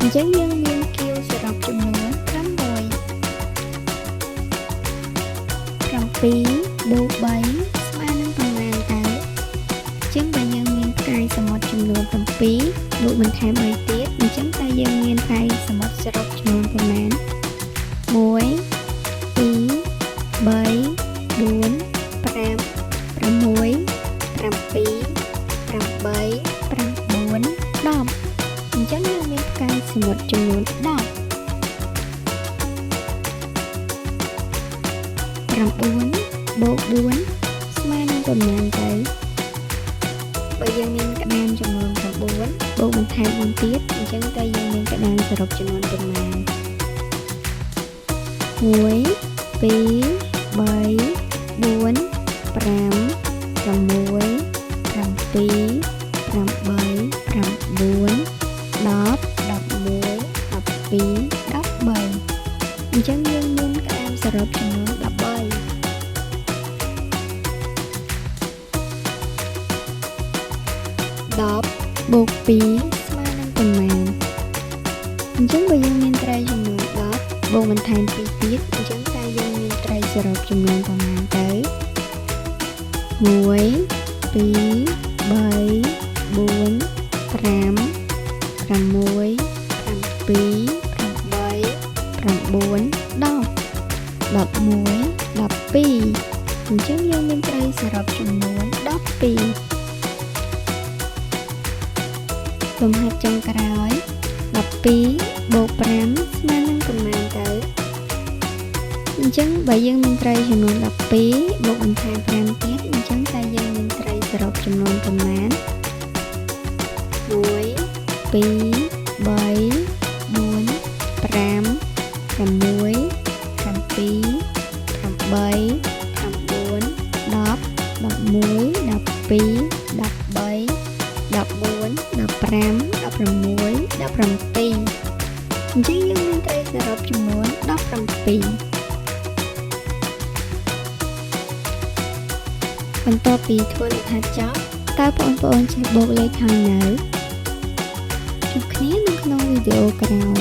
អញ្ចឹងយើងមានគៀវសរុបចំនួន6 7 បូក 3 ស្មើនឹងប៉ុន្មានតើអញ្ចឹងបើយើងមានផ្កាយសមុទ្រចំនួន7 បូកបន្ថែម3ទៀតអញ្ចឹងតើយើងមានផ្កាយសមុទ្រសរុបចំនួនប៉ុន្មាន1 2 3 4 5 6 7 8 9 10អញ្ចឹងយើងមានផ្កាយសមុទ្រចំនួន10 9 បូក 4 ស្មើនឹងប៉ុន្មានទៅបើយើងមានក្តានចំនួន9 បូកបន្ថែម4ទៀតអញ្ចឹងតើយើងមានក្តានសរុបចំនួនប៉ុន្មាន1 2 3 4 5 6 7 8 9 10អញ្ចឹងយើងមានក្តានសរុបចំនួន13 10 បូក 2 ស្មើនឹងប៉ុន្មានអញ្ចឹងបើយើងមានត្រីចំនួន10 បូកបន្ថែម2ទៀតអញ្ចឹងតើយើងមានត្រីសរុបចំនួនប៉ុន្មានទៅ1 2 3 4 5 6 7 8 9 10អញ្ចឹងយើងមានត្រីសរុបចំនួន12លំហាត់ចុងក្រោយ12 បូក 5 ស្មើនឹងប៉ុន្មានទៅអញ្ចឹងបើយើងមានត្រីចំនួន12 បូកបន្ថែម5ទៀតអញ្ចឹងតើយើងមានត្រីសរុបចំនួនប៉ុន្មាន1 2 3 4 5 6 7 8 9 10អញ្ចឹងយើងមានត្រីសរុបចំនួន17បន្ទាប់ពីធ្វើលំហាត់ចប់តើបងប្អូនចេះបូកលេខហើយនៅជួបគ្នានៅក្នុងវីដេអូក្រោយ